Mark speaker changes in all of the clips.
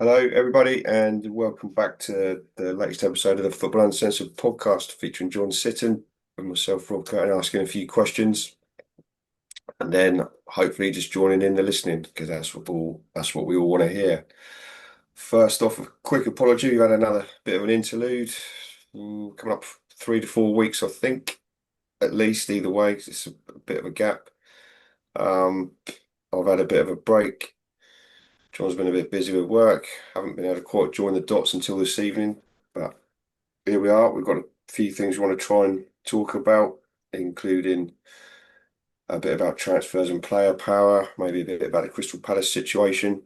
Speaker 1: Hello, everybody, and welcome back to the latest episode of the Football Uncensored podcast featuring Johan Sitton and myself, Rob Kirton, asking a few questions, and then hopefully just joining in the listening because that's what we all want to hear. First off, a quick apology. We've had another bit of an interlude, coming up 3 to 4 weeks, I think, at least. Either way, 'cause it's a bit of a gap. Um, I've had a bit of a break. John's been a bit busy with work. Haven't been able to quite join the dots until this evening, but here we are. We've got a few things we want to try and talk about, including a bit about transfers and player power, maybe a bit about the Crystal Palace situation.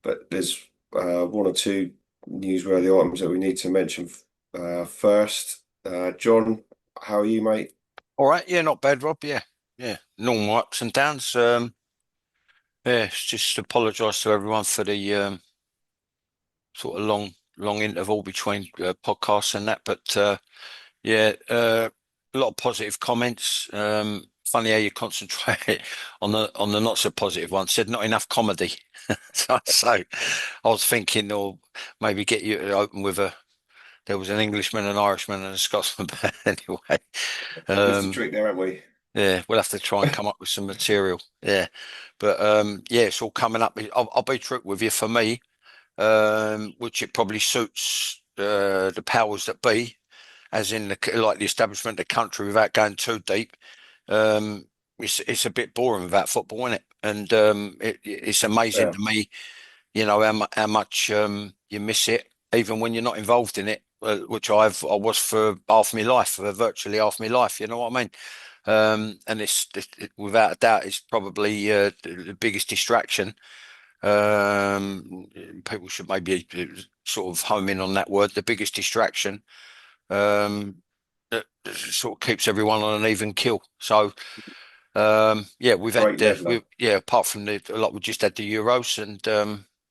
Speaker 1: But there's one or two newsworthy items that we need to mention first. John, how are you, mate?
Speaker 2: All right, yeah, not bad, Rob. Yeah, normal ups and downs. Yeah, just apologise to everyone for the sort of long interval between podcasts and that. But yeah, a lot of positive comments. Funny how you concentrate on the not so positive ones. Said not enough comedy. So I was thinking, or maybe get you to open with a. There was an Englishman, an Irishman, and a Scotsman. But anyway,
Speaker 1: Missed the
Speaker 2: um,
Speaker 1: trick there, haven't we?
Speaker 2: yeah, we'll have to try and come up with some material. Yeah, but yeah, it's all coming up. I'll be true with you for me, which it probably suits the powers that be, as in like the establishment of the country, without going too deep. Um, it's a bit boring without football, isn't it? And it's amazing
Speaker 1: Yeah.
Speaker 2: to me, how much you miss it, even when you're not involved in it, which I was for half my life, for virtually half my life. You know what I mean? And without a doubt, it's probably the biggest distraction. Um, People should maybe sort of home in on that word. The biggest distraction um, that sort of keeps everyone on an even kill. So yeah, we've had
Speaker 1: Great leveler.
Speaker 2: yeah, apart from the a lot, we just had the Euros and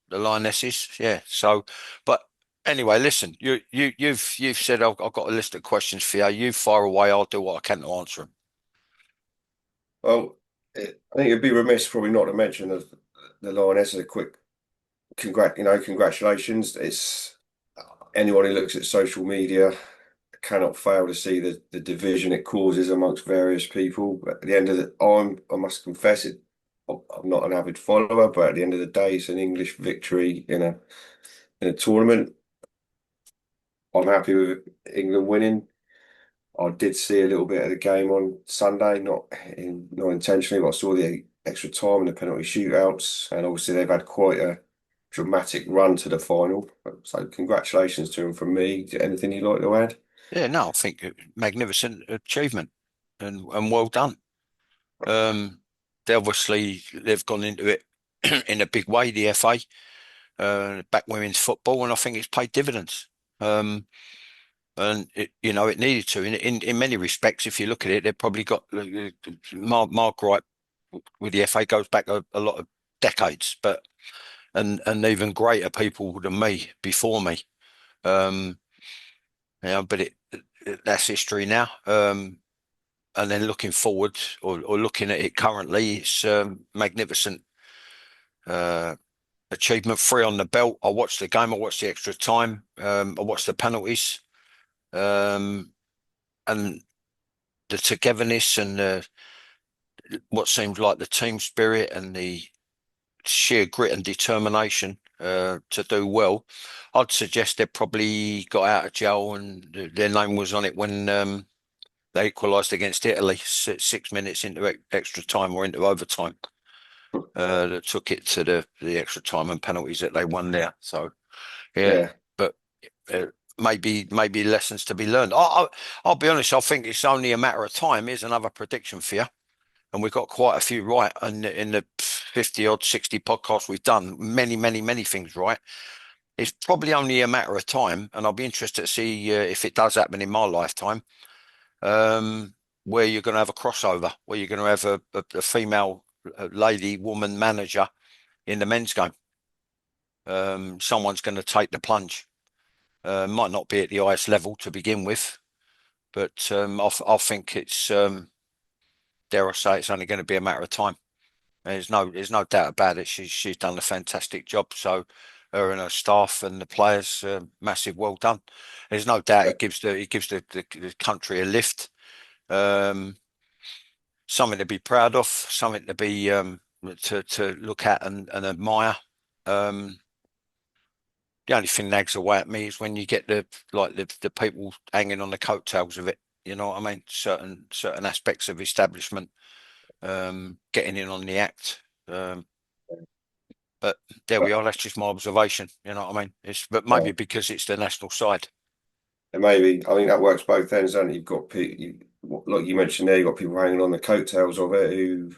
Speaker 2: the Lionesses. Yeah. So, but anyway, listen, you've said I've got a list of questions for you. You fire away. I'll do what I can to answer them.
Speaker 1: Well, I think it'd be remiss probably not to mention the Lioness as a quick congratulations. It's anyone who looks at social media cannot fail to see the division it causes amongst various people. But at the end of I must confess it. I'm not an avid follower, but at the end of the day, it's an English victory in a tournament. I'm happy with England winning. I did see a little bit of the game on Sunday, not intentionally, but I saw the extra time and the penalty shootouts, and obviously they've had quite a dramatic run to the final. So congratulations to them from me. Anything you'd like to add?
Speaker 2: Yeah, no, I think magnificent achievement and well done. Um, they've gone into it in a big way, the FA, back women's football, and I think it's paid dividends. Um, and it needed to in many respects. If you look at it, they've probably got Mark Wright with the FA goes back a lot of decades, but and even greater people than me before me. Um, but that's history now. And then looking forward or looking at it currently, it's magnificent uh, achievement. Three on the belt. I watched the game. I watched the extra time. I watched the penalties. Um, and the togetherness and what seemed like the team spirit and the sheer grit and determination to do well. I'd suggest they probably got out of jail and their name was on it when they equalised against Italy 6 minutes into extra time or into overtime. That took it to the extra time and penalties that they won there. So yeah,
Speaker 1: Yeah,
Speaker 2: but uh, maybe lessons to be learned. I'll be honest. I think it's only a matter of time. Here's another prediction for you, and we've got quite a few right in the 50 odd 60 podcasts we've done. Many things right. It's probably only a matter of time, and I'll be interested to see if it does happen in my lifetime. Um, where you're going to have a crossover, where you're going to have a female lady, woman manager in the men's game. Someone's going to take the plunge. Might not be at the highest level to begin with, but I think it's dare I say it's only going to be a matter of time. There's no doubt about it. She's done a fantastic job. So her and her staff and the players, massive well done. There's no doubt it gives the country a lift. Um, Something to be proud of, something to be to look at and admire. Um, the only thing nags away at me is when you get the people hanging on the coattails of it. You know what I mean? Certain aspects of establishment getting in on the act. Um, but there we
Speaker 1: But
Speaker 2: are. That's just my observation. You know what I mean? But maybe
Speaker 1: uh,
Speaker 2: because it's the national side.
Speaker 1: and maybe I think that works both ends, and you've got like you mentioned there, you've got people hanging on the coattails of it who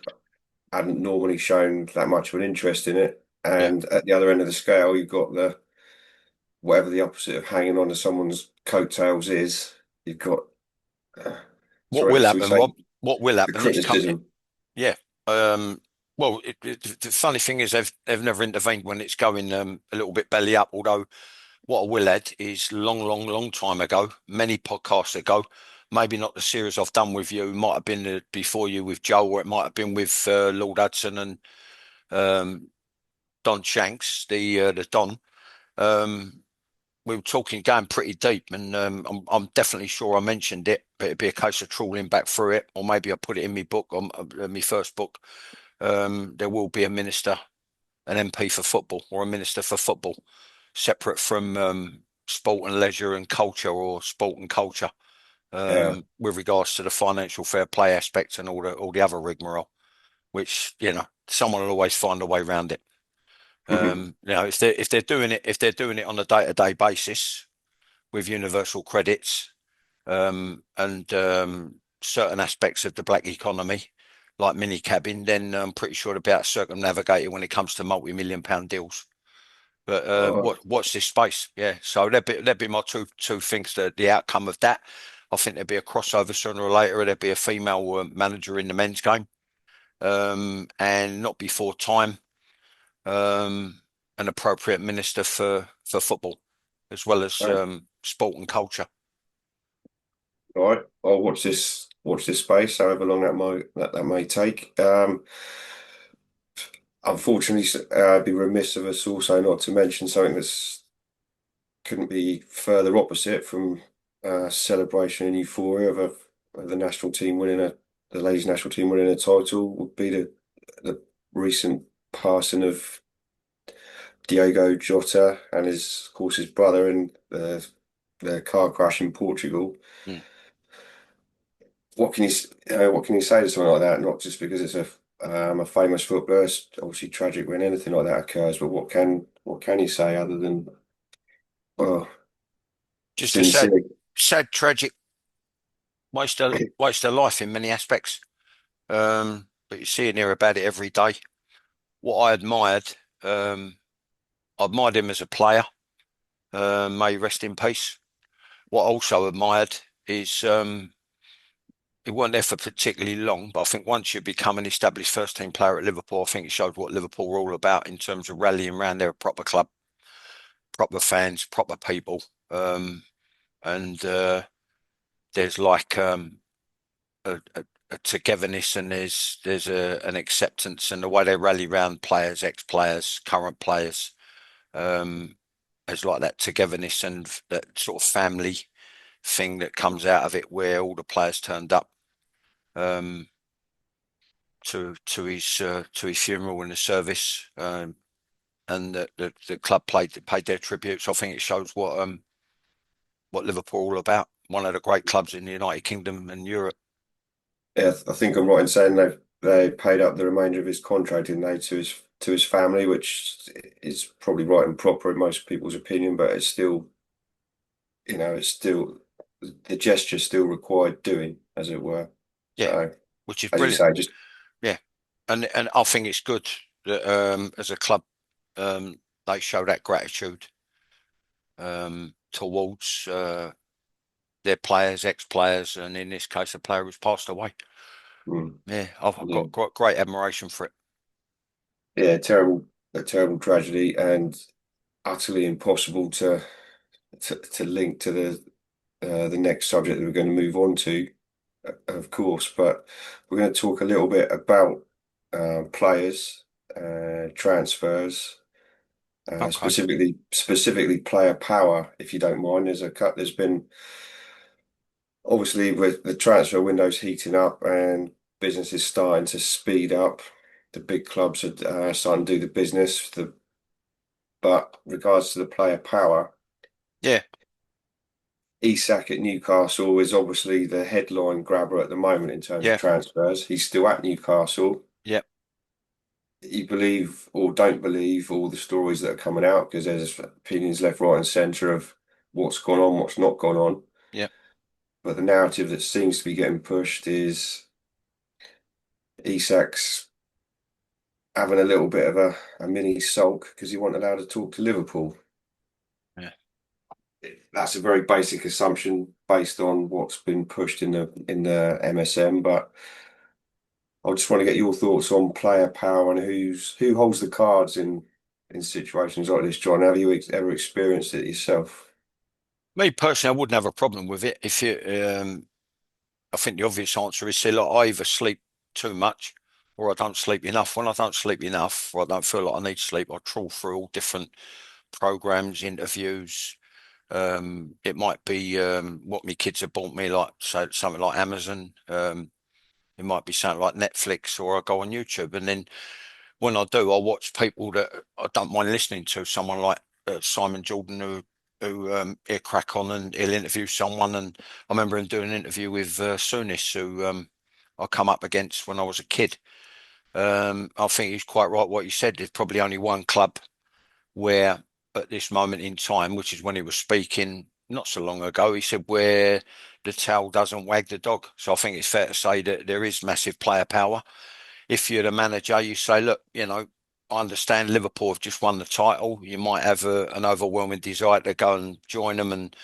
Speaker 1: hadn't normally shown that much of an interest in it,
Speaker 2: Yeah.
Speaker 1: and at the other end of the scale, you've got the whatever the opposite of hanging on to someone's coattails is. You've got
Speaker 2: What will
Speaker 1: shall we
Speaker 2: happen,
Speaker 1: say
Speaker 2: Rob? What will
Speaker 1: the
Speaker 2: happen is come.
Speaker 1: criticism?
Speaker 2: Yeah. Well, the funny thing is they've never intervened when it's going a little bit belly up. Although what I will add is long time ago, many podcasts ago, maybe not the series I've done with you, might have been before you with Joe, or it might have been with Lord Hudson and um, Don Shanks, the Don. Um, we were talking going pretty deep, and I'm definitely sure I mentioned it, but it'd be a case of trawling back through it, or maybe I put it in my book, on my first book. There will be a minister, an MP for football, or a minister for football, separate from sport and leisure and culture, or sport and culture,
Speaker 1: Yeah.
Speaker 2: with regards to the financial fair play aspect and all the other rigmarole, which someone will always find a way around it. If they're doing it on a day-to-day basis with universal credits and certain aspects of the black economy, like mini cabin, then I'm pretty sure they'll be able to circumnavigate it when it comes to multi-million pound deals. But
Speaker 1: Oh,
Speaker 2: what's this space? Yeah, so that'd be my two things. The outcome of that, I think there'd be a crossover sooner or later. There'd be a female manager in the men's game, and not before time, um, an appropriate minister for football, as well as
Speaker 1: right.
Speaker 2: sport and culture.
Speaker 1: All right. I'll watch this space, however long that may take. Unfortunately, I'd be remiss of us also not to mention something that's couldn't be further opposite from celebration and euphoria of the national team winning the ladies national team winning a title would be the recent passing of Diego Jotter and of course his brother in the car crash in Portugal.
Speaker 2: Mm.
Speaker 1: What can you say to something like that? Not just because it's a famous footballer. It's obviously tragic when anything like that occurs. But what can you say other than well,
Speaker 2: Just a
Speaker 1: sincere?
Speaker 2: sad, tragic waste of life in many aspects. But you see and hear about it every day. What um, I admired him as a player. May he rest in peace. What I also admired is he weren't there for particularly long, but I think once you become an established first team player at Liverpool, I think it showed what Liverpool were all about in terms of rallying around. They're a proper club, proper fans, proper people. And there's like a togetherness, and there's an acceptance, and the way they rally around players, ex-players, current players. Um, there's like that togetherness and that sort of family thing that comes out of it, where all the players turned up um, to his funeral and the service, and the club paid their tributes. I think it shows what Liverpool are all about. One of the great clubs in the United Kingdom and Europe.
Speaker 1: Yeah, I think I'm right in saying they paid up the remainder of his contract, didn't they, to his family, which is probably right and proper in most people's opinion, but it's still, it's still the gesture still required doing, as it were.
Speaker 2: Yeah,
Speaker 1: So,
Speaker 2: which is
Speaker 1: as you
Speaker 2: brilliant.
Speaker 1: say, just
Speaker 2: Yeah, and I think it's good that as a club they show that gratitude towards their players, ex-players, and in this case, a player who's passed away.
Speaker 1: mm,
Speaker 2: Yeah, I've
Speaker 1: yeah,
Speaker 2: got great admiration for it.
Speaker 1: yeah, a terrible tragedy, and utterly impossible to link to the next subject that we're going to move on to, of course. But we're going to talk a little bit about players, transfers,
Speaker 2: Okay.
Speaker 1: specifically player power, if you don't mind. There's been obviously with the transfer windows heating up and businesses starting to speed up. The big clubs are starting to do the business. But regards to the player power,
Speaker 2: Yeah.
Speaker 1: Isak at Newcastle is obviously the headline grabber at the moment in terms of
Speaker 2: Yeah.
Speaker 1: transfers. He's still at Newcastle.
Speaker 2: Yeah.
Speaker 1: You believe or don't believe all the stories that are coming out because there's opinions left, right, and centre of what's gone on, what's not gone on.
Speaker 2: Yeah.
Speaker 1: But the narrative that seems to be getting pushed is Isak's having a little bit of a mini sulk because he wasn't allowed to talk to Liverpool.
Speaker 2: Yeah.
Speaker 1: That's a very basic assumption based on what's been pushed in the MSM, but I just want to get your thoughts on player power and who holds the cards in situations like this, John. Have you ever experienced it yourself?
Speaker 2: Me personally, I wouldn't have a problem with it if you. I think the obvious answer is say, look, I either sleep too much or I don't sleep enough. When I don't sleep enough or I don't feel like I need sleep, I trawl through all different programs, interviews. It might be what my kids have bought me, like so something like Amazon. It might be something like Netflix, or I go on YouTube. And then when I do, I watch people that I don't mind listening to. Someone like Simon Jordan, who he'll crack on and he'll interview someone. And I remember him doing an interview with Souness, who I come up against when I was a kid. I think he's quite right what he said. There's probably only one club where, at this moment in time, which is when he was speaking not so long ago, he said where the tail doesn't wag the dog. So I think it's fair to say that there is massive player power. If you're the manager, you say, look, I understand Liverpool have just won the title. You might have an overwhelming desire to go and join them, and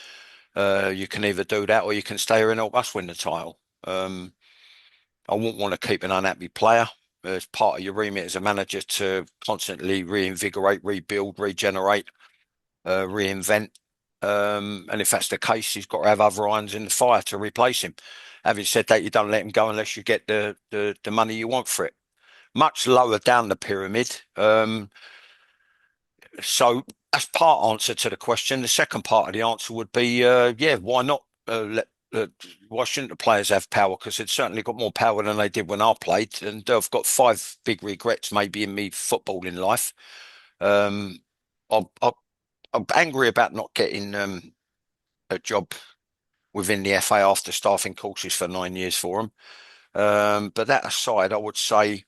Speaker 2: you can either do that or you can stay here and help us win the title. I wouldn't want to keep an unhappy player. As part of your remit as a manager to constantly reinvigorate, rebuild, regenerate, reinvent. And if that's the case, he's got to have other irons in the fire to replace him. Having said that, you don't let him go unless you get the money you want for it. Much lower down the pyramid. So that's part answer to the question. The second part of the answer would be, yeah, why not? Why shouldn't the players have power? Because they've certainly got more power than they did when I played, and I've got five big regrets maybe in me footballing life. Um, I, I'm angry about not getting a job within the FA after staffing courses for 9 years for them. But that aside, I would say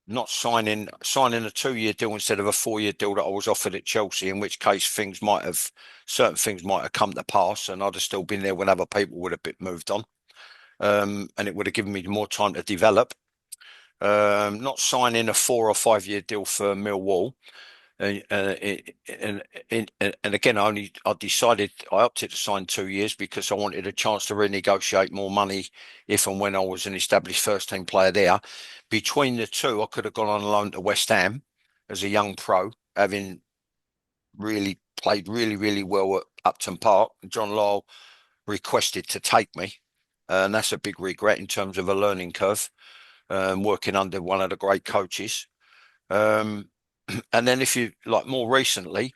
Speaker 2: not signing a 2 year deal instead of a 4 year deal that I was offered at Chelsea, in which case certain things might have come to pass, and I'd have still been there when other people would have been moved on. And it would have given me more time to develop. Not signing a 4 or 5 year deal for Millwall. And again, I decided I opted to sign 2 years because I wanted a chance to renegotiate more money if and when I was an established first team player there. Between the two, I could have gone on loan to West Ham as a young pro, having really played really, really well at Upton Park. John Lyall requested to take me, and that's a big regret in terms of a learning curve, working under one of the great coaches. Um, and then if you like more recently,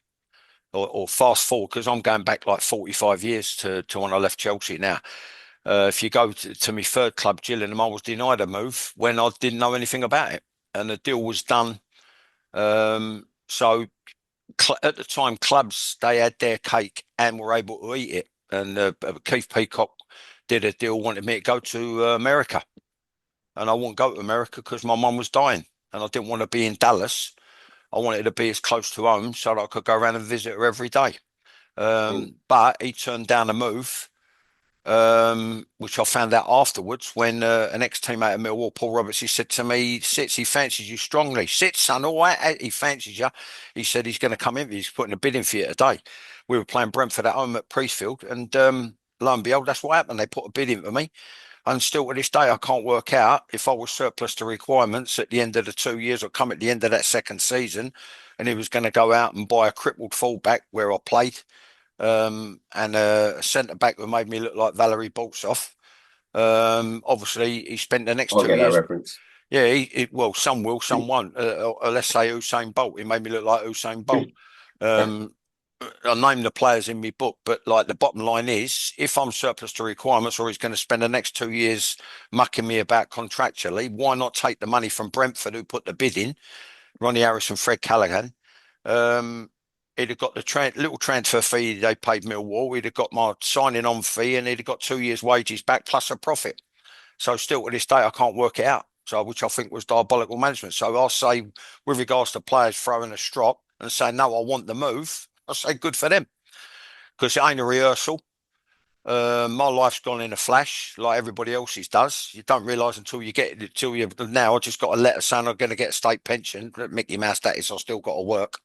Speaker 2: or fast forward, because I'm going back like 45 years to when I left Chelsea now. If you go to my third club, Gillingham, I was denied a move when I didn't know anything about it. And the deal was done. So at the time, clubs, they had their cake and were able to eat it. And Keith Peacock did a deal, wanted me to go to America. And I wouldn't go to America because my mum was dying. And I didn't want to be in Dallas. I wanted to be as close to home so that I could go around and visit her every day.
Speaker 1: Mm.
Speaker 2: But he turned down a move, which I found out afterwards when an ex-teammate of Millwall, Paul Roberts, he said to me, Sits, he fancies you strongly. Sits, son, all right, he fancies you. He said he's going to come in, he's putting a bid in for you today. We were playing Brentford at home at Priestfield, and lo and behold, that's what happened. They put a bid in for me. And still to this day, I can't work out if I was surplus to requirements at the end of the 2 years or come at the end of that second season, and he was going to go out and buy a crippled fullback where I played, and a centre back who made me look like Valerie Boltsoff. Obviously, he spent the next
Speaker 1: I
Speaker 2: two
Speaker 1: get that
Speaker 2: years.
Speaker 1: reference.
Speaker 2: Yeah, well, some will, some won't. Let's say Usain Bolt. He made me look like Usain Bolt. Um, I name the players in my book, but like the bottom line is, if I'm surplus to requirements or he's going to spend the next 2 years mucking me about contractually, why not take the money from Brentford who put the bid in, Ronnie Harris and Fred Callaghan? Um, he'd have got the little transfer fee they paid Millwall. He'd have got my signing on fee, and he'd have got 2 years' wages back plus a profit. So still to this day, I can't work it out. So which I think was diabolical management. So I'll say, with regards to players throwing a strop and saying no, I want the move. I say good for them because it ain't a rehearsal. My life's gone in a flash, like everybody else's does. You don't realise until you get it, until you now. I just got a letter saying I'm going to get a state pension. Mickey Mouse, that is, I still got to work.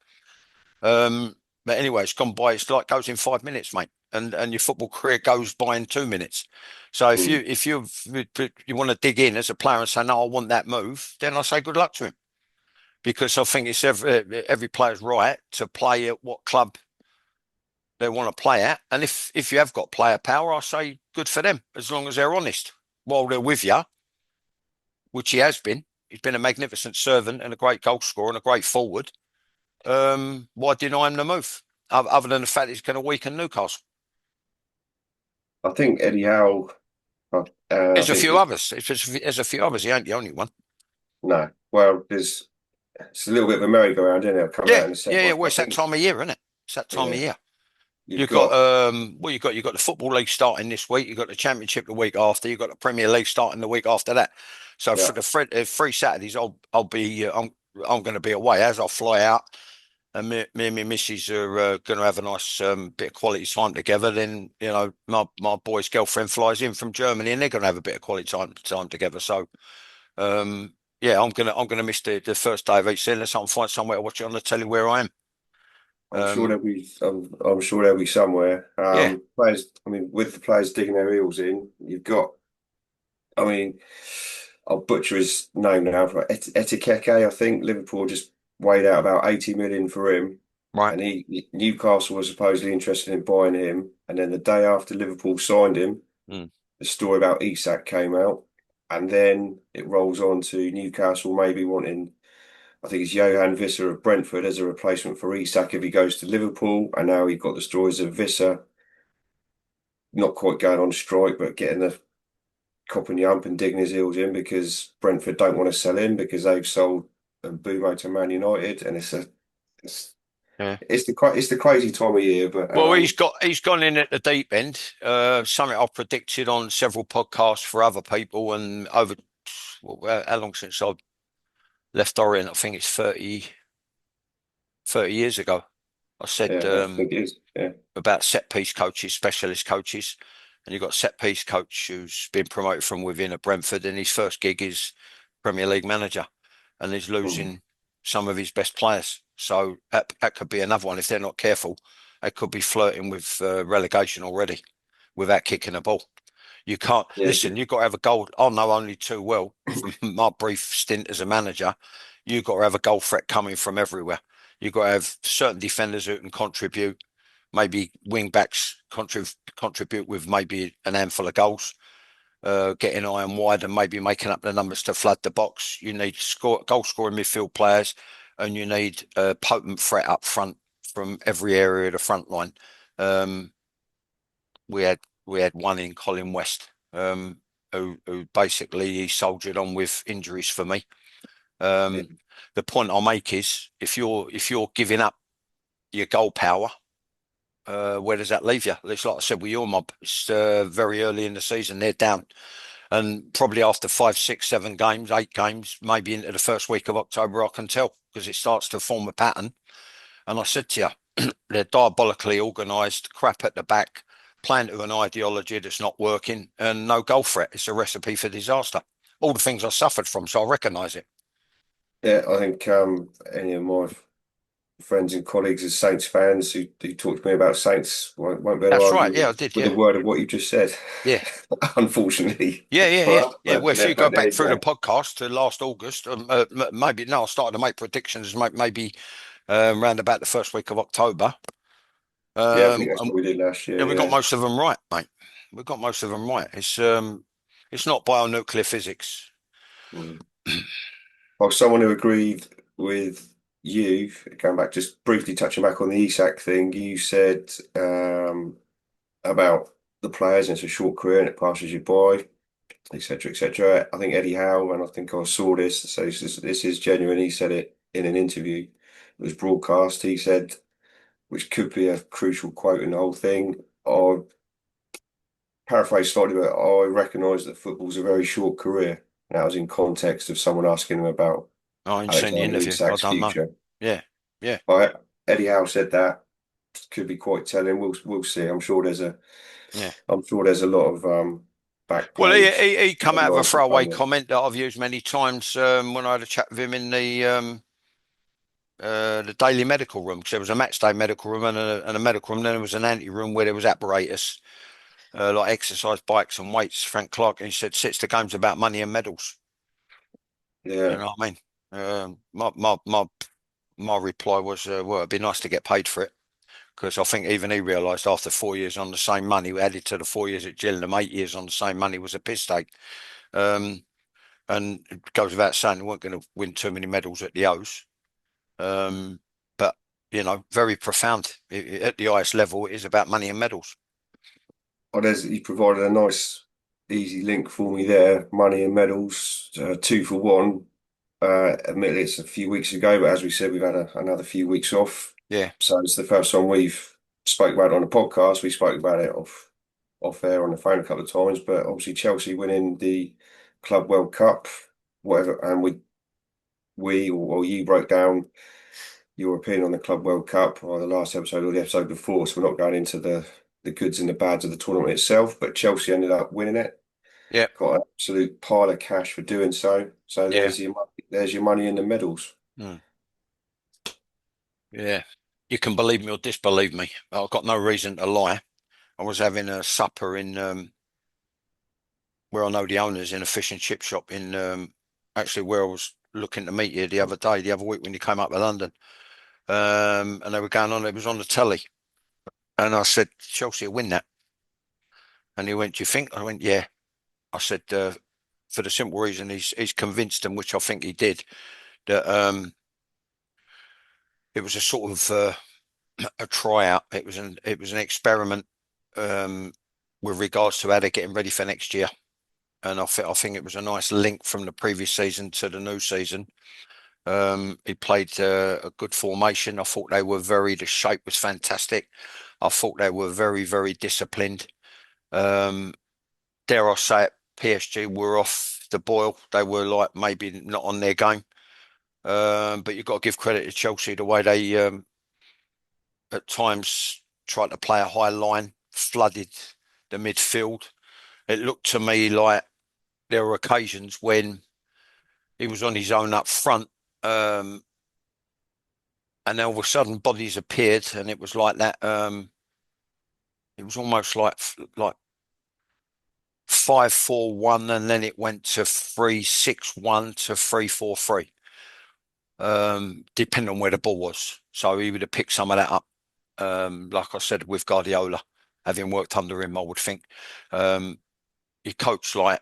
Speaker 2: But anyway, it's gone by. It's like goes in 5 minutes, mate, and your football career goes by in 2 minutes. So
Speaker 1: Mm.
Speaker 2: if you want to dig in as a player and say no, I want that move, then I say good luck to him because I think it's every player's right to play at what club they want to play at, and if you have got player power, I say good for them as long as they're honest while they're with you, which he has been. He's been a magnificent servant and a great goal scorer and a great forward. Why deny him the move? Other than the fact he's going to weaken Newcastle.
Speaker 1: I think Eddie Howe. I
Speaker 2: There's a
Speaker 1: think
Speaker 2: few others. There's a few others. He ain't the only one.
Speaker 1: no. Well, there's it's a little bit of a merry-go-round, isn't it? I'll come out
Speaker 2: Yeah,
Speaker 1: in a
Speaker 2: yeah,
Speaker 1: second.
Speaker 2: yeah. Well,
Speaker 1: I
Speaker 2: it's that
Speaker 1: think
Speaker 2: time of year, isn't it? It's that time of
Speaker 1: yeah,
Speaker 2: year.
Speaker 1: you've
Speaker 2: You've got
Speaker 1: got
Speaker 2: you got the football league starting this week. You've got the championship the week after. You've got the Premier League starting the week after that. So
Speaker 1: yeah.
Speaker 2: for the 3 Saturdays, I'll be I'm going to be away as I fly out, and me and my missus are going to have a nice bit of quality time together. Then my boy's girlfriend flies in from Germany, and they're going to have a bit of quality time together. So yeah, I'm gonna miss the first day of each unless I can find somewhere to watch it on the telly where I am. Um,
Speaker 1: I'm sure there'll be somewhere.
Speaker 2: yeah,
Speaker 1: Players. I mean, with the players digging their heels in, you've got. I mean, I'll butcher his name now. But Etikeke, I think Liverpool just weighed out about 80 million for him,
Speaker 2: right.
Speaker 1: and Newcastle was supposedly interested in buying him. And then the day after Liverpool signed him,
Speaker 2: Mm.
Speaker 1: the story about Isak came out, and then it rolls on to Newcastle maybe wanting. I think it's Johan Vissa of Brentford as a replacement for Isak if he goes to Liverpool, and now you've got the stories of Vissa not quite going on strike, but getting the copping the hump and digging his heels in because Brentford don't want to sell him because they've sold Mbumo to Man United, and it's
Speaker 2: Yeah.
Speaker 1: it's the crazy time of year. But
Speaker 2: Well, he's gone in at the deep end. Something I've predicted on several podcasts for other people, and over how long since I left Orient? I think it's 30 years ago. I said
Speaker 1: yeah, I think it is. Yeah,
Speaker 2: about set piece coaches, specialist coaches, and you've got set piece coach who's been promoted from within at Brentford, and his first gig is Premier League manager, and he's
Speaker 1: mm.
Speaker 2: losing some of his best players. So that could be another one if they're not careful. They could be flirting with relegation already without kicking a ball. You can't
Speaker 1: Yeah,
Speaker 2: listen. You've got to have a goal. I know only too well from my brief stint as a manager. You've got to have a goal threat coming from everywhere. You've got to have certain defenders who can contribute. Maybe wing backs contribute with maybe an handful of goals, getting high and wide, and maybe making up the numbers to flood the box. You need goal scoring midfield players, and you need a potent threat up front from every area of the front line. Um, we had we had one in Colin West, who basically he soldiered on with injuries for me.
Speaker 1: yeah,
Speaker 2: Um, the point I'll make is if you're giving up your goal power, where does that leave you? It's like I said with your mob, it's very early in the season, they're down. And probably after 5, 6, 7 games, 8 games, maybe into the first week of October, I can tell because it starts to form a pattern. And I said to you, they're diabolically organised, crap at the back, playing to an ideology that's not working, and no goal threat. It's a recipe for disaster. All the things I suffered from, so I recognise it.
Speaker 1: yeah. I think any of my friends and colleagues as Saints fans who talk to me about Saints won't be able to
Speaker 2: That's
Speaker 1: argue
Speaker 2: right. Yeah, I did.
Speaker 1: with a
Speaker 2: Yeah.
Speaker 1: word of what you just said,
Speaker 2: Yeah.
Speaker 1: unfortunately.
Speaker 2: Yeah, yeah, yeah,
Speaker 1: But
Speaker 2: yeah. Well, if you go
Speaker 1: there
Speaker 2: back
Speaker 1: you
Speaker 2: through the
Speaker 1: go.
Speaker 2: podcast to last August, maybe no, I started to make predictions, maybe around about the first week of October.
Speaker 1: Yeah, I think that's
Speaker 2: And
Speaker 1: what we did last
Speaker 2: yeah,
Speaker 1: year.
Speaker 2: we got
Speaker 1: Yeah.
Speaker 2: most of them right, mate. We got most of them right. It's not bionuclear physics.
Speaker 1: Mm. Well, someone who agreed with you, going back, just briefly touching back on the Isak thing, you said about the players, and it's a short career and it passes you by, etc., etc. I think Eddie Howe, and I think I saw this, so this is genuine. He said it in an interview. It was broadcast. He said, which could be a crucial quote in the whole thing. I paraphrase slightly, but I recognise that football's a very short career. And that was in context of someone asking him about
Speaker 2: I ain't seen the
Speaker 1: Alexander
Speaker 2: interview. I
Speaker 1: Isak's
Speaker 2: don't know.
Speaker 1: future.
Speaker 2: Yeah, yeah.
Speaker 1: But Eddie Howe said that could be quite telling. We'll see.
Speaker 2: Yeah.
Speaker 1: I'm sure there's a lot of
Speaker 2: Well,
Speaker 1: backplayed
Speaker 2: he come out of a
Speaker 1: nonsense
Speaker 2: throwaway
Speaker 1: behind it.
Speaker 2: comment that I've used many times when I had a chat with him in the daily medical room, because there was a match day medical room and a medical room. Then there was an ante room where there was apparatus, like exercise bikes and weights. Frank Clark, and he said, "Sits the game's about money and medals." You
Speaker 1: Yeah,
Speaker 2: know what I mean? My reply was, "Well, it'd be nice to get paid for it." Because I think even he realised after 4 years on the same money, we added to the 4 years at Gillingham, 8 years on the same money was a piss take. Um, and it goes without saying, they weren't going to win too many medals at the O's. Um, but, very profound. At the highest level, it is about money and medals.
Speaker 1: oh, he provided a nice, easy link for me there. Money and medals, 2 for 1. Admittedly, it's a few weeks ago, but as we said, we've had another few weeks off.
Speaker 2: Yeah,
Speaker 1: So it's the first time we've spoke about it on the podcast. We spoke about it off air on the phone a couple of times, but obviously Chelsea winning the Club World Cup, whatever, and we or you broke down your opinion on the Club World Cup or the last episode or the episode before, so we're not going into the goods and the bads of the tournament itself, but Chelsea ended up winning it.
Speaker 2: yeah,
Speaker 1: Got an absolute pile of cash for doing so. So
Speaker 2: yeah.
Speaker 1: there's your money in the medals.
Speaker 2: Mm, yeah. You can believe me or disbelieve me. I've got no reason to lie. I was having a supper in where I know the owners, in a fish and chip shop in actually where I was looking to meet you the other week when you came up to London. And they were going on, it was on the telly. And I said, Chelsea will win that. And he went, "Do you think?" I went, "Yeah." I said, for the simple reason he's convinced them, which I think he did, that it was a sort of a tryout. It was an experiment um, with regards to how they're getting ready for next year. And I think it was a nice link from the previous season to the new season. He played a good formation. I thought the shape was fantastic. I thought they were very, very disciplined. Um, dare I say it, PSG were off the boil. They were like maybe not on their game. But you've got to give credit to Chelsea the way they at times tried to play a high line, flooded the midfield. It looked to me like there were occasions when he was on his own up front, and then all of a sudden bodies appeared, and it was like that. It was almost like 5-4-1, and then it went to 3-6-1 to 3-4-3, depending on where the ball was. So he would have picked some of that up. Like I said, with Guardiola, having worked under him, I would think. He coached like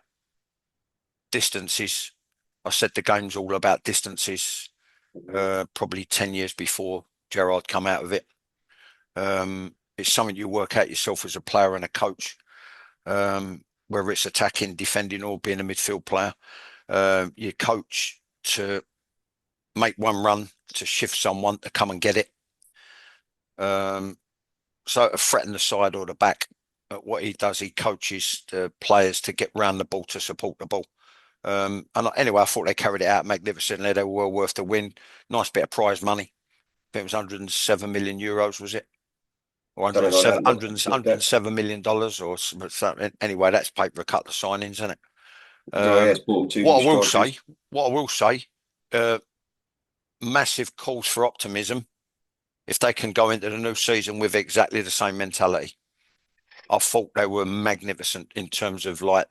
Speaker 2: distances. I said the game's all about distances. Probably 10 years before Gerrard come out of it. It's something you work out yourself as a player and a coach, whether it's attacking, defending, or being a midfield player. You coach to make one run, to shift someone to come and get it. So to threaten the side or the back. What he does, he coaches the players to get round the ball to support the ball. And anyway, I thought they carried it out magnificently. They were well worth the win. Nice bit of prize money. I think it was 107 million euros, was it? Or
Speaker 1: Something like
Speaker 2: 107,
Speaker 1: that. That
Speaker 2: 107 million dollars or something. Anyway, that's paid for a couple of signings, isn't it?
Speaker 1: no, yeah, it's bought two new
Speaker 2: What I will
Speaker 1: strikers.
Speaker 2: say, what I will say, uh, massive cause for optimism if they can go into the new season with exactly the same mentality. I thought they were magnificent in terms of like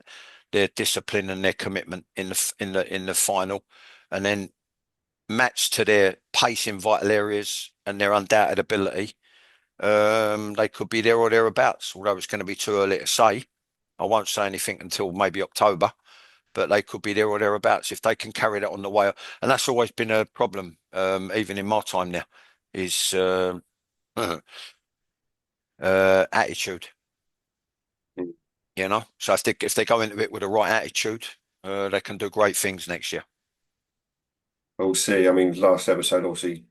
Speaker 2: their discipline and their commitment in the final, and then matched to their pace in vital areas and their undoubted ability. They could be there or thereabouts, although it's going to be too early to say. I won't say anything until maybe October. but they could be there or thereabouts if they can carry that on the way. And that's always been a problem, even in my time now, is attitude.
Speaker 1: Mm.
Speaker 2: So if they go into it with the right attitude, they can do great things next year.
Speaker 1: We'll see. I mean, last episode, obviously,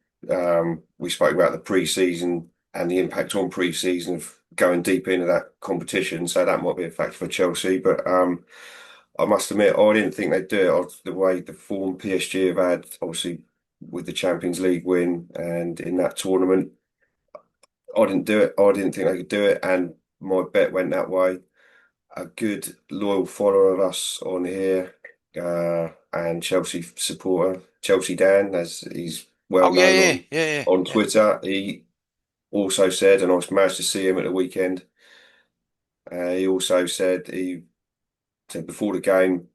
Speaker 1: we spoke about the pre-season and the impact on pre-season of going deep into that competition. So that might be a factor for Chelsea. But I must admit, I didn't think they'd do it. The way the form PSG have had, obviously, with the Champions League win and in that tournament, I didn't do it. I didn't think they could do it. And my bet went that way. A good loyal follower of us on here, and Chelsea supporter, Chelsea Dan, as he's well
Speaker 2: Oh yeah,
Speaker 1: known
Speaker 2: yeah, yeah, yeah,
Speaker 1: on
Speaker 2: yeah.
Speaker 1: Twitter. He also said, and I was managed to see him at the weekend. He also said before the game,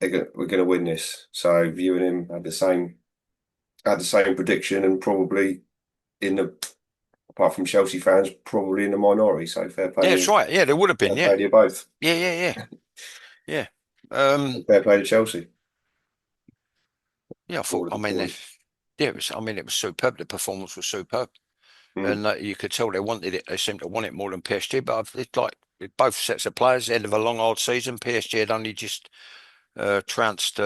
Speaker 1: we're going to win this. So viewing him had the same prediction, and probably in the apart from Chelsea fans, probably in the minority. So
Speaker 2: Yeah, that's right. Yeah, there would have been.
Speaker 1: fair
Speaker 2: Yeah,
Speaker 1: play to you both.
Speaker 2: yeah, yeah, yeah, yeah. Um,
Speaker 1: Fair play to Chelsea
Speaker 2: yeah. I
Speaker 1: for
Speaker 2: thought.
Speaker 1: all of
Speaker 2: I
Speaker 1: the
Speaker 2: mean,
Speaker 1: points.
Speaker 2: yeah. It was superb. The performance was superb,
Speaker 1: Mm.
Speaker 2: and you could tell they wanted it. They seemed to want it more than PSG. But it's like with both sets of players, end of a long hard season. PSG had only just trounced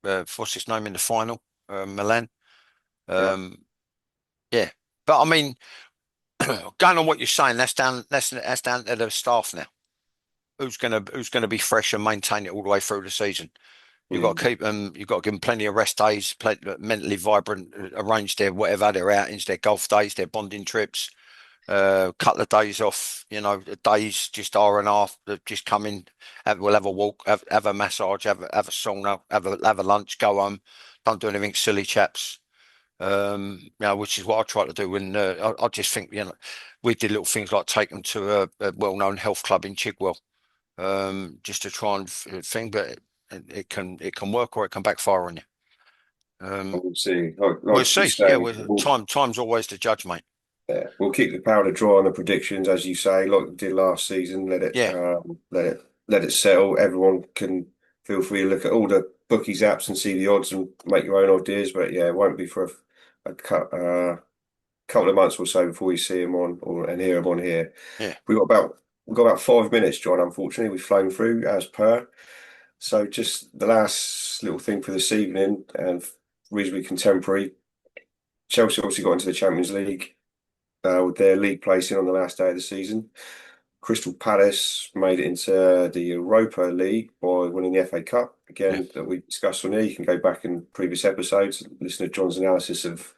Speaker 2: what's his name in the final, Milan.
Speaker 1: Yeah.
Speaker 2: Um, yeah, but I mean, going on what you're saying, that's down to the staff now. Who's gonna be fresh and maintain it all the way through the season? You've got to
Speaker 1: Mm.
Speaker 2: keep them. You've got to give them plenty of rest days, mentally vibrant, arrange their whatever their outings, their golf days, their bonding trips. Couple of days off. The days just R&R. Just come in, we'll have a walk, have a massage, have a sauna, have a lunch, go home. Don't do anything silly, chaps. Which is what I try to do. And I just think we did little things like take them to a well-known health club in Chigwell, just to try and thing, but it can work or it can backfire on you.
Speaker 1: We'll see. Like
Speaker 2: We'll
Speaker 1: you
Speaker 2: see. Yeah,
Speaker 1: say,
Speaker 2: time's always the judge, mate.
Speaker 1: yeah, we'll keep the powder dry on the predictions, as you say, like we did last season.
Speaker 2: Yeah,
Speaker 1: Let it settle. Everyone can feel free to look at all the bookies apps and see the odds and make your own ideas. But yeah, it won't be for a couple of months or so before we see him on and hear him on here.
Speaker 2: yeah,
Speaker 1: We've got about 5 minutes, John. Unfortunately, we've flown through as per. So just the last little thing for this evening and reasonably contemporary. Chelsea obviously got into the Champions League with their league placing on the last day of the season. Crystal Palace made it into the Europa League by winning the FA Cup.
Speaker 2: yeah,
Speaker 1: Again, that we discussed on here. You can go back in previous episodes and listen to John's analysis of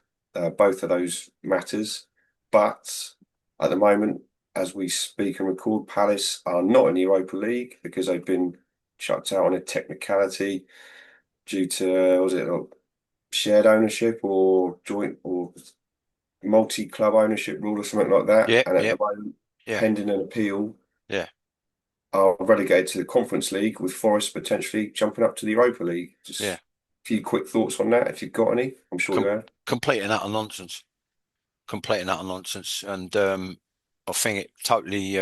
Speaker 1: both of those matters. But at the moment, as we speak and record, Palace are not in the Europa League because they've been chucked out on a technicality due to, was it shared ownership or joint or multi-club ownership rule or something like that.
Speaker 2: yeah,
Speaker 1: And at
Speaker 2: yeah,
Speaker 1: the moment,
Speaker 2: yeah,
Speaker 1: pending an appeal,
Speaker 2: yeah.
Speaker 1: are relegated to the Conference League with Forest potentially jumping up to the Europa League.
Speaker 2: Yeah.
Speaker 1: Just a few quick thoughts on that, if you've got any. I'm sure you
Speaker 2: Com
Speaker 1: have.
Speaker 2: Completing that nonsense. Completing that nonsense, and I think it totally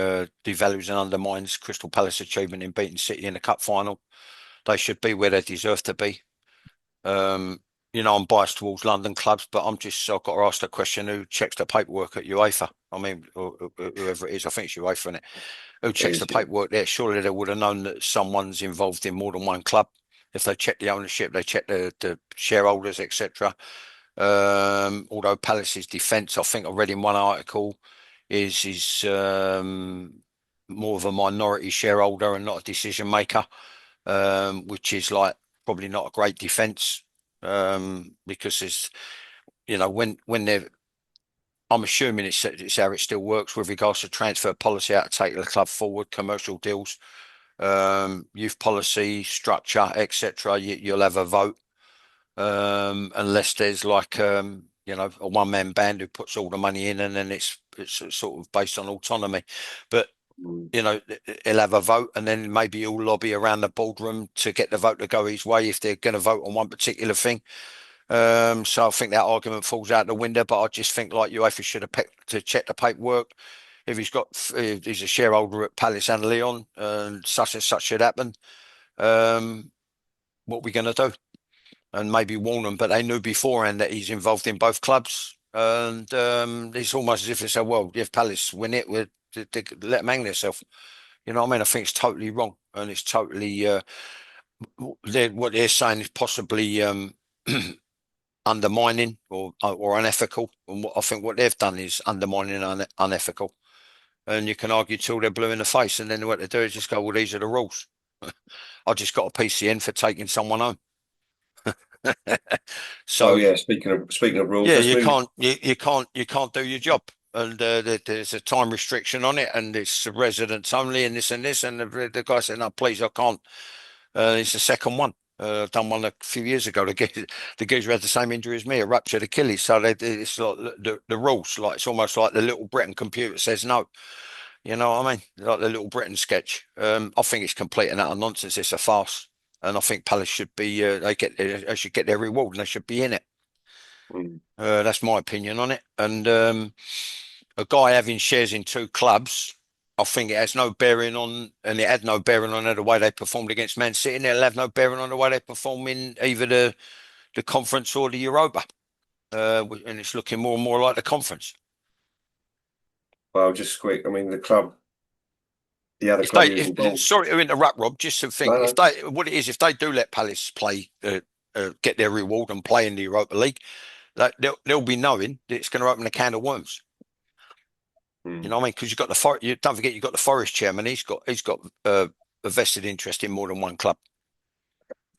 Speaker 2: devalues and undermines Crystal Palace' achievement in beating City in the cup final. They should be where they deserve to be. Um, I'm biased towards London clubs, but I've got to ask the question: who checks the paperwork at UEFA? I mean, or whoever it is, I think it's UEFA, isn't it? Who
Speaker 1: It
Speaker 2: checks the
Speaker 1: is, yeah.
Speaker 2: paperwork there? Surely they would have known that someone's involved in more than one club. If they check the ownership, they check the shareholders, etc. Although Palace's defence, I think I read in one article, is more of a minority shareholder and not a decision maker, which is like probably not a great defence, because when they're, I'm assuming it's how it still works with regards to transfer policy, how to take the club forward, commercial deals, youth policy, structure, etc. You'll have a vote, unless there's like a one-man band who puts all the money in, and then it's sort of based on autonomy. But
Speaker 1: Mm.
Speaker 2: he'll have a vote, and then maybe he'll lobby around the boardroom to get the vote to go his way if they're going to vote on one particular thing. So I think that argument falls out the window. But I just think like UEFA should have picked to check the paperwork. If he's a shareholder at Palace and Leon, and such should happen. what are we going to do? And maybe warn them, but they knew beforehand that he's involved in both clubs. And it's almost as if they said, well, if Palace win it, they let them hang themselves. You know what I mean? I think it's totally wrong. And it's totally, what they're saying is possibly undermining or unethical. And what I think what they've done is undermining and unethical. And you can argue till they're blue in the face. And then what they do is just go, well, these are the rules. I just got a PCN for taking someone home.
Speaker 1: Well,
Speaker 2: So
Speaker 1: yeah. Speaking of rules,
Speaker 2: yeah,
Speaker 1: let's move.
Speaker 2: you can't do your job, and there's a time restriction on it, and it's residents only, and this, and the guy said, "No, please, I can't." It's the second one. Done one a few years ago. The geezer had the same injury as me, a ruptured Achilles. So it's like the rules, like it's almost like the Little Britain computer says no. You know what I mean? Like the Little Britain sketch. I think it's complete and utter nonsense. It's a farce, and I think Palace should be. They should get their reward, and they should be in it.
Speaker 1: Mm.
Speaker 2: That's my opinion on it. And a guy having shares in two clubs, I think it has no bearing on, and it had no bearing on the way they performed against Man City, and it'll have no bearing on the way they perform in either the conference or the Europa. And it's looking more and more like the conference.
Speaker 1: Well, just quick. I mean, the other
Speaker 2: If
Speaker 1: club
Speaker 2: they,
Speaker 1: he was involved.
Speaker 2: sorry to interrupt, Rob, just to think,
Speaker 1: No,
Speaker 2: if
Speaker 1: no.
Speaker 2: they, what it is, if they do let Palace play, get their reward and play in the Europa League, they'll be knowing that it's going to open a can of worms. You
Speaker 1: Mm.
Speaker 2: know what I mean? Because you've got you don't forget you've got the Forest chairman. He's got a vested interest in more than one club.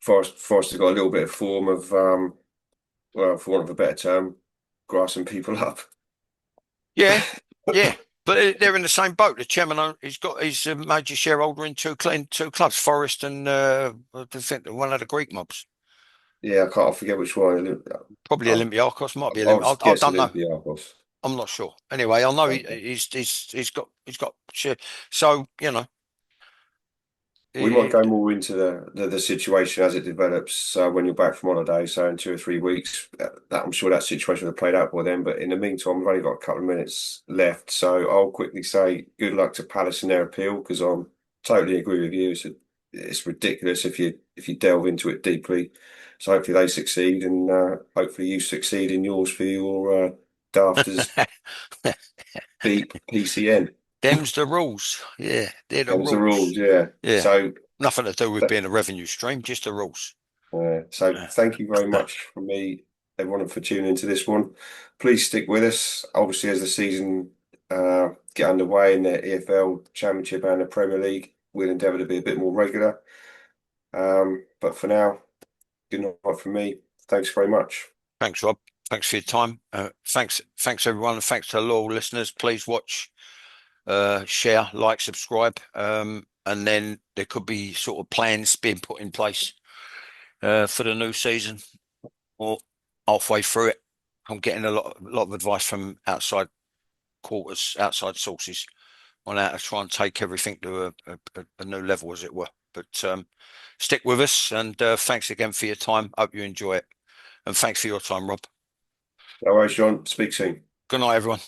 Speaker 1: Forest has got a little bit of form of, well, for want of a better term, grassing people up.
Speaker 2: Yeah, yeah. But they're in the same boat. The chairman, he's a major shareholder in two clubs, Forest and I think one of the Greek mobs,
Speaker 1: Yeah, I forget which one.
Speaker 2: probably
Speaker 1: I,
Speaker 2: Olympiacos, might be
Speaker 1: I
Speaker 2: Olympic.
Speaker 1: was
Speaker 2: I
Speaker 1: guessing
Speaker 2: don't know.
Speaker 1: Olympiacos.
Speaker 2: I'm not sure. Anyway, I know
Speaker 1: Okay.
Speaker 2: he's got share. So
Speaker 1: We might
Speaker 2: eh,
Speaker 1: go more into the situation as it develops when you're back from holiday, so in 2 or 3 weeks. That I'm sure that situation will have played out by then. But in the meantime, we've only got a couple of minutes left, so I'll quickly say good luck to Palace in their appeal because I'm totally agree with you. It's ridiculous if you delve into it deeply. So hopefully they succeed, and hopefully you succeed in yours for your dafters beat PCN.
Speaker 2: them's the rules. Yeah, they're the
Speaker 1: Them's the rules,
Speaker 2: rules.
Speaker 1: yeah.
Speaker 2: Yeah,
Speaker 1: So.
Speaker 2: nothing to do with being a revenue stream, just the rules.
Speaker 1: So thank you very much from me, everyone, for tuning into this one. Please stick with us. Obviously, as the season get underway in the EFL Championship and the Premier League, we'll endeavour to be a bit more regular. But for now, good night from me. Thanks very much.
Speaker 2: Thanks, Rob. Thanks for your time. Thanks everyone, and thanks to loyal listeners. Please watch, share, like, subscribe, and then there could be sort of plans being put in place for the new season or halfway through it. I'm getting a lot of advice from outside quarters, outside sources on how to try and take everything to a new level, as it were. But stick with us, and thanks again for your time. Hope you enjoy it, and thanks for your time, Rob.
Speaker 1: No worries, John. Speak soon.
Speaker 2: Good night, everyone.